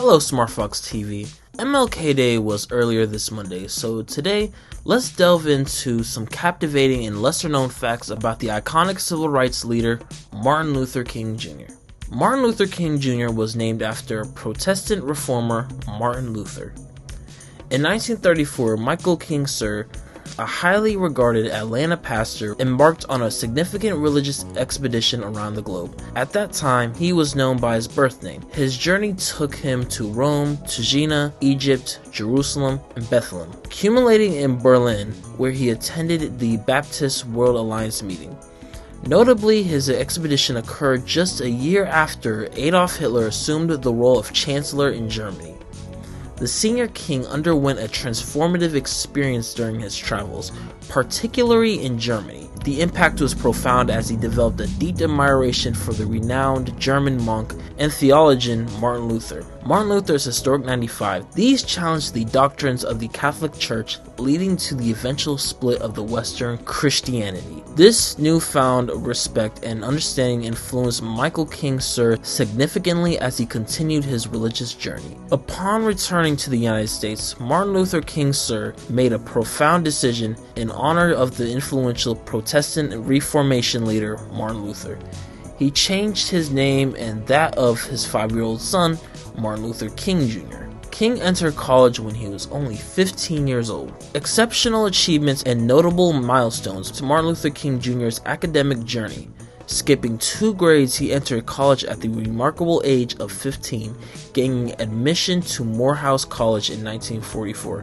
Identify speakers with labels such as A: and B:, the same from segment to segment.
A: Hello SmartFoxTV. MLK Day was earlier this Monday, so today let's delve into some captivating and lesser known facts about the iconic civil rights leader Martin Luther King Jr. Martin Luther King Jr. was named after Protestant reformer Martin Luther. In 1934, Michael King Sr., a highly regarded Atlanta pastor, embarked on a significant religious expedition around the globe. At that time, he was known by his birth name. His journey took him to Rome, Tajina, Egypt, Jerusalem, and Bethlehem, culminating in Berlin, where he attended the Baptist World Alliance meeting. Notably, his expedition occurred just a year after Adolf Hitler assumed the role of Chancellor in Germany. The senior king underwent a transformative experience during his travels, particularly in Germany. The impact was profound as he developed a deep admiration for the renowned German monk and theologian Martin Luther. Martin Luther's Historic 95. These challenged the doctrines of the Catholic Church, leading to the eventual split of the Western Christianity. This newfound respect and understanding influenced Michael King Sr. significantly as he continued his religious journey. Upon returning to the United States, Martin Luther King Sr. made a profound decision in honor of the influential Protestant Reformation leader Martin Luther. He changed his name and that of his 5-year-old son, Martin Luther King Jr. King entered college when he was only 15 years old. Exceptional achievements and notable milestones to Martin Luther King Jr.'s academic journey. Skipping 2 grades, he entered college at the remarkable age of 15, gaining admission to Morehouse College in 1944.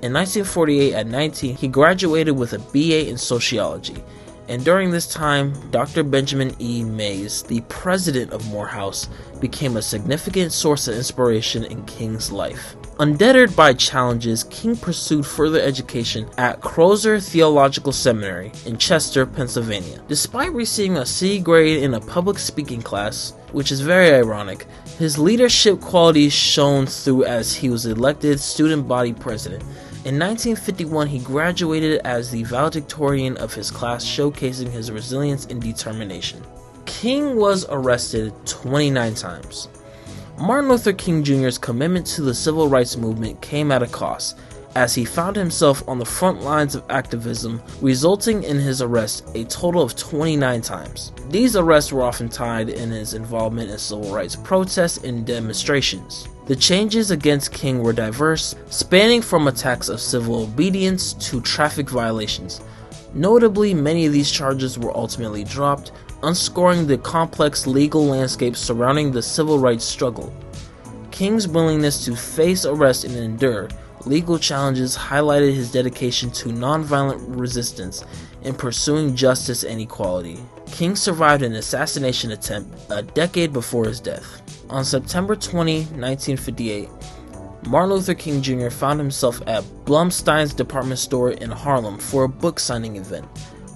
A: In 1948, at 19, he graduated with a BA in sociology. And during this time, Dr. Benjamin E. Mays, the president of Morehouse, became a significant source of inspiration in King's life. Undeterred by challenges, King pursued further education at Crozer Theological Seminary in Chester, Pennsylvania. Despite receiving a C grade in a public speaking class, which is very ironic, his leadership qualities shone through as he was elected student body president. In 1951, he graduated as the valedictorian of his class, showcasing his resilience and determination. King was arrested 29 times. Martin Luther King Jr.'s commitment to the civil rights movement came at a cost, as he found himself on the front lines of activism, resulting in his arrest a total of 29 times. These arrests were often tied in his involvement in civil rights protests and demonstrations. The changes against King were diverse, spanning from attacks of civil obedience to traffic violations. Notably, many of these charges were ultimately dropped, underscoring the complex legal landscape surrounding the civil rights struggle. King's willingness to face arrest and endure legal challenges highlighted his dedication to nonviolent resistance in pursuing justice and equality. King survived an assassination attempt a decade before his death. On September 20, 1958, Martin Luther King Jr. found himself at Blumstein's department store in Harlem for a book signing event.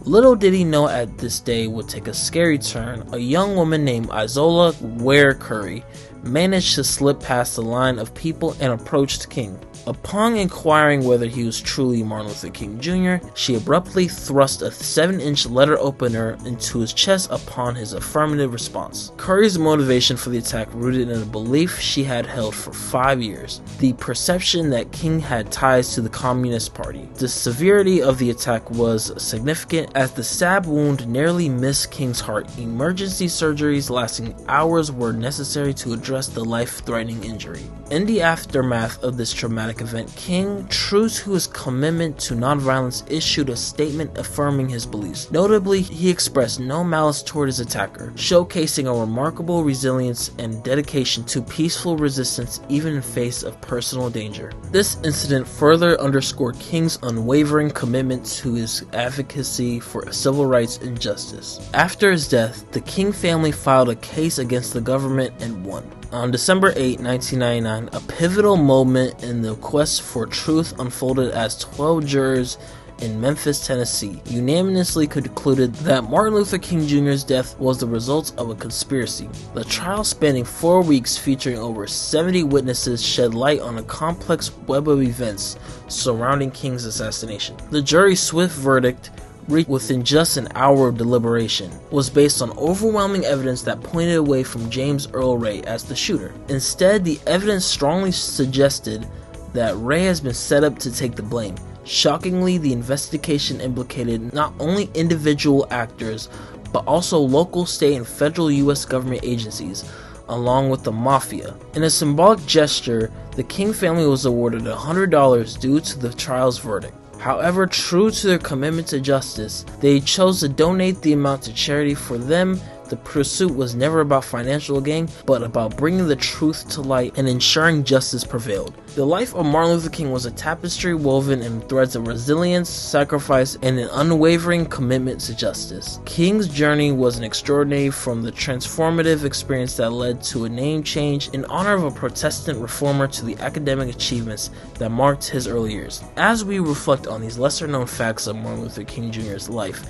A: Little did he know at this day would take a scary turn. A young woman named Izola Ware Curry managed to slip past the line of people and approached King. Upon inquiring whether he was truly Martin Luther King Jr., she abruptly thrust a 7-inch letter opener into his chest upon his affirmative response. Curry's motivation for the attack rooted in a belief she had held for 5 years: the perception that King had ties to the Communist Party. The severity of the attack was significant as the stab wound nearly missed King's heart. Emergency surgeries lasting hours were necessary to address the life-threatening injury. In the aftermath of this traumatic event, King, true to his commitment to nonviolence, issued a statement affirming his beliefs. Notably, he expressed no malice toward his attacker, showcasing a remarkable resilience and dedication to peaceful resistance even in face of personal danger. This incident further underscored King's unwavering commitment to his advocacy for civil rights and justice. After his death, the King family filed a case against the government and won. On December 8, 1999, a pivotal moment in the quest for truth unfolded as 12 jurors in Memphis, Tennessee, unanimously concluded that Martin Luther King Jr.'s death was the result of a conspiracy. The trial, spanning 4 weeks featuring over 70 witnesses, shed light on a complex web of events surrounding King's assassination. The jury's swift verdict reached within just an hour of deliberation, was based on overwhelming evidence that pointed away from James Earl Ray as the shooter. Instead, the evidence strongly suggested that Ray has been set up to take the blame. Shockingly, the investigation implicated not only individual actors, but also local, state, and federal U.S. government agencies, along with the mafia. In a symbolic gesture, the King family was awarded $100 due to the trial's verdict. However, true to their commitment to justice, they chose to donate the amount to charity. For them, the pursuit was never about financial gain, but about bringing the truth to light and ensuring justice prevailed. The life of Martin Luther King was a tapestry woven in threads of resilience, sacrifice, and an unwavering commitment to justice. King's journey was an extraordinary, from the transformative experience that led to a name change in honor of a Protestant reformer to the academic achievements that marked his early years. As we reflect on these lesser-known facts of Martin Luther King Jr.'s life,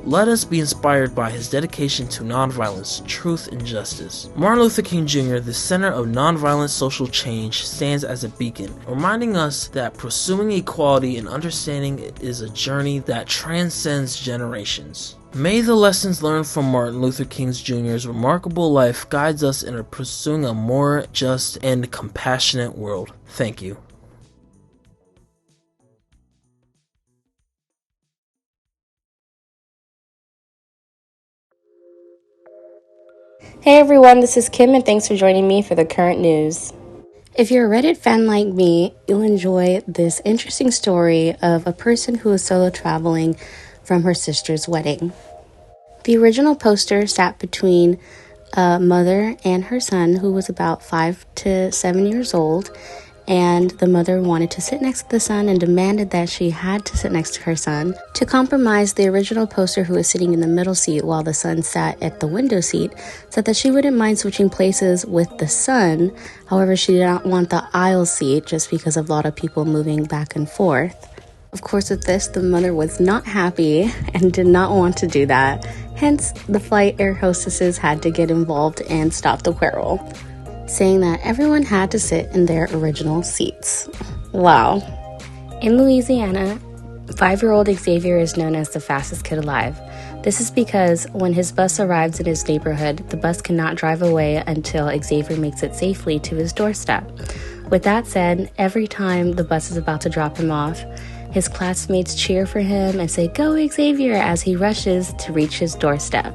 A: let us be inspired by his dedication to nonviolence, truth, and justice. Martin Luther King Jr., the center of nonviolent social change, stands as a beacon, reminding us that pursuing equality and understanding is a journey that transcends generations. May the lessons learned from Martin Luther King Jr.'s remarkable life guide us in pursuing a more just and compassionate world. Thank you.
B: Hey everyone, this is Kim and thanks for joining me for the current news. If you're a Reddit fan like me, you'll enjoy this interesting story of a person who is solo traveling from her sister's wedding. The original poster sat between a mother and her son who was about 5 to 7 years old, and the mother wanted to sit next to the son and demanded that she had to sit next to her son. To compromise, the original poster, who was sitting in the middle seat while the son sat at the window seat, said that she wouldn't mind switching places with the son. However, she did not want the aisle seat just because of a lot of people moving back and forth. Of course, with this, the mother was not happy and did not want to do that. Hence, the flight air hostesses had to get involved and stop the quarrel, saying that everyone had to sit in their original seats. Wow. In Louisiana, 5-year-old Xavier is known as the fastest kid alive. This is because when his bus arrives in his neighborhood, the bus cannot drive away until Xavier makes it safely to his doorstep. With that said, every time the bus is about to drop him off, his classmates cheer for him and say, "Go Xavier," as he rushes to reach his doorstep.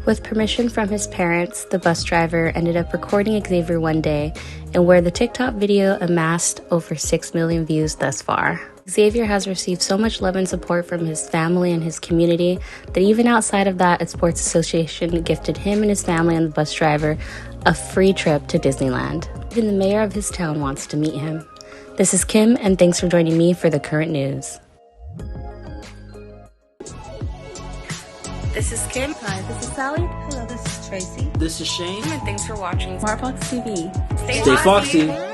B: With permission from his parents, the bus driver ended up recording Xavier one day, and where the TikTok video amassed over 6 million views thus far. Xavier has received so much love and support from his family and his community that even outside of that, a sports association gifted him and his family and the bus driver a free trip to Disneyland. Even the mayor of his town wants to meet him. This is Kim, and thanks for joining me for the current news.
C: This is Kim.
D: Hi, this is Sally. Hello, this is Tracy.
A: This is Shane.
C: And thanks for watching
D: SmartFoxTV.
C: Stay
A: Foxy.